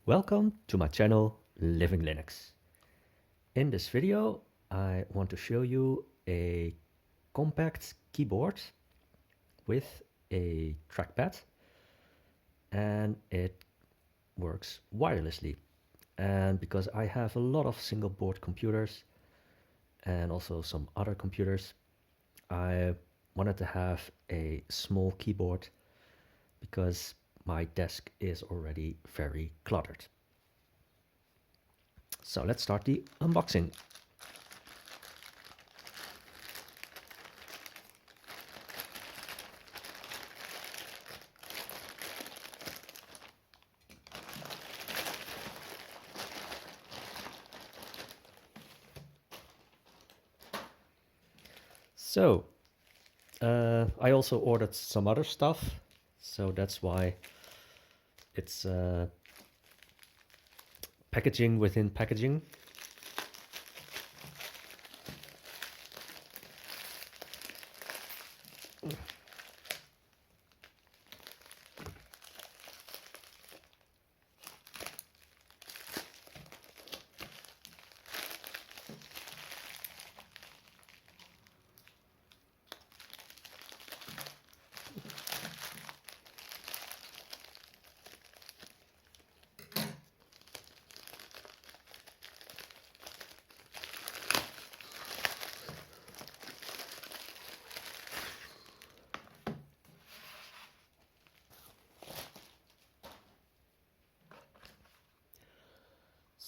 Welcome to my channel Living Linux. In this video I want to show you a compact keyboard with a trackpad, and it works wirelessly. And because I have a lot of single board computers and also some other computers, I wanted to have a small keyboard because my desk is already very cluttered. So let's start the unboxing. So I also ordered some other stuff, so that's why it's packaging within packaging.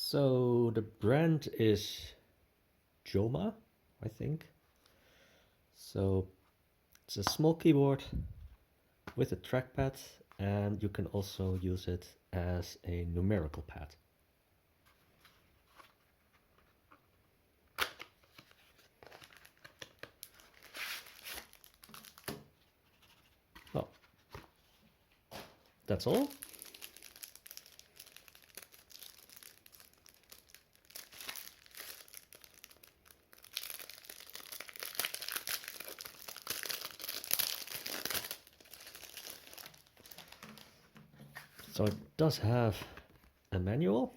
So the brand is Jomaa, I think. So it's a small keyboard with a trackpad, and you can also use it as a numerical pad. Well, that's all. So it does have a manual.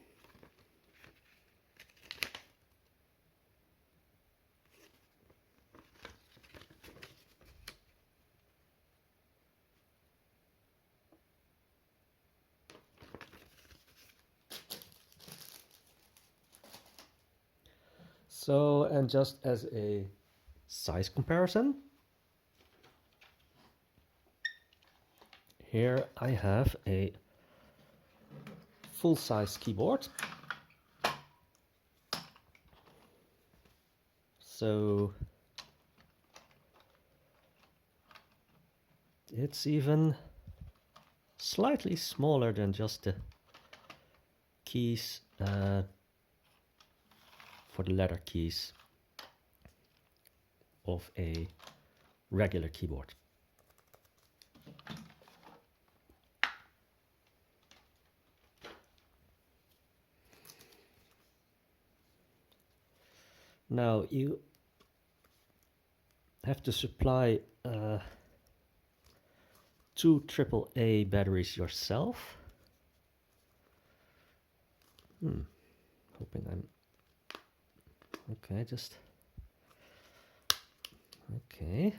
So, and just as a size comparison, here I have a full-size keyboard. So it's even slightly smaller than just the keys for the letter keys of a regular keyboard. Now you have to supply 2 AAA batteries yourself. Hoping I'm okay. Okay.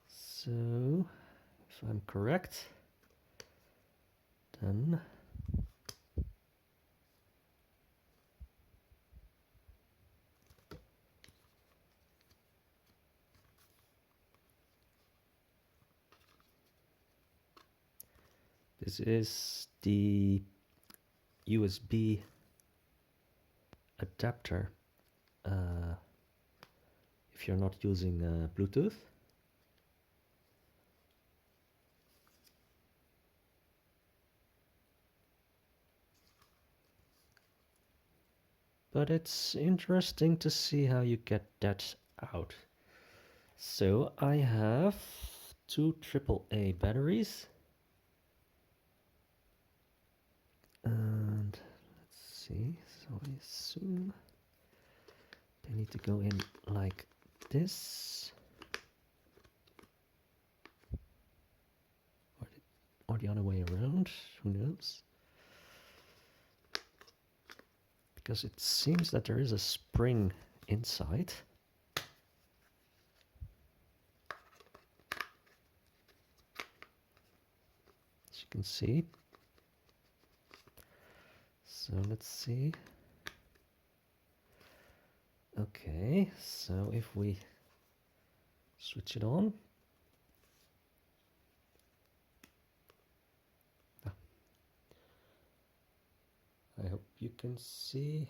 So if I'm correct, then this is the USB adapter if you're not using Bluetooth. But it's interesting to see how you get that out. So I have 2 AAA batteries. And let's see, so I assume they need to go in like this. or the other way around, who knows? Because it seems that there is a spring inside. As you can see. So let's see. Okay, so if we switch it on. I hope you can see.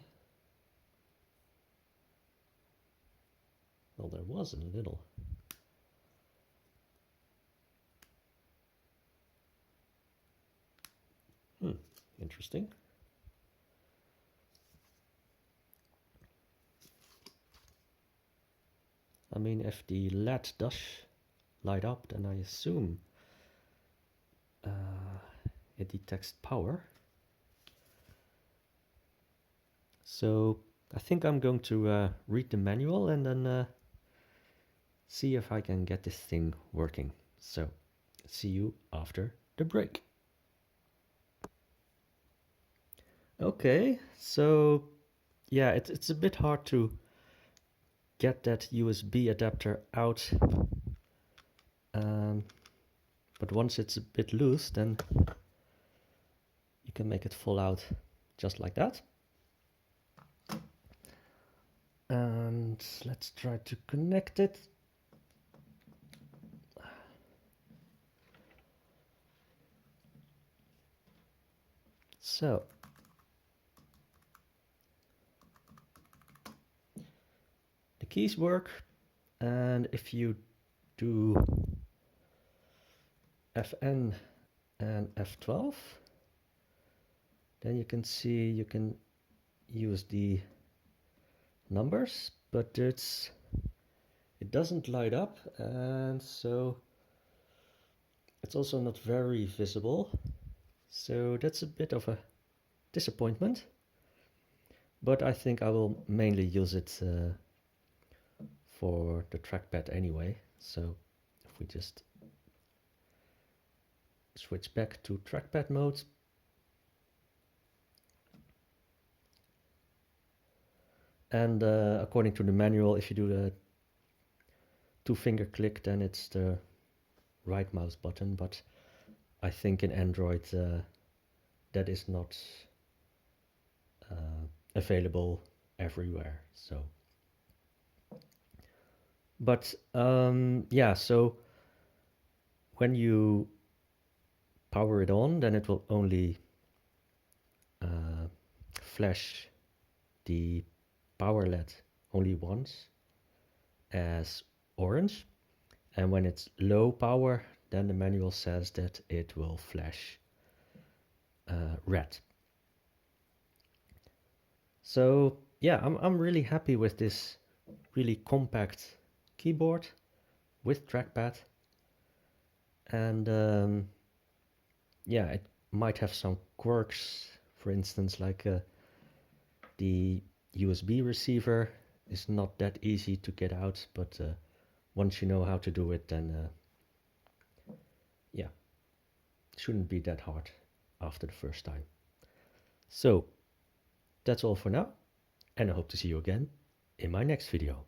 Well, there was a little. Interesting. I mean, if the LED does light up, then I assume it detects power. So I think I'm going to read the manual and then see if I can get this thing working. So see you after the break. Okay, so yeah, it's a bit hard to get that USB adapter out, but once it's a bit loose, then you can make it fall out just like that. And let's try to connect it. So the keys work, and if you do Fn and F12, then you can see you can use the numbers, but it doesn't light up, and so it's also not very visible. So that's a bit of a disappointment, but I think I will mainly use it for the trackpad anyway. So if we just switch back to trackpad mode, and according to the manual, if you do the 2-finger click, then it's the right mouse button, but I think in Android that is not available everywhere. So, but yeah, so when you power it on, then it will only flash the power LED only once as orange, and when it's low power, then the manual says that it will flash red. So yeah, I'm really happy with this really compact keyboard with trackpad, and yeah, it might have some quirks. For instance, like the USB receiver is not that easy to get out, but once you know how to do it, then yeah, it shouldn't be that hard after the first time. So that's all for now, and I hope to see you again in my next video.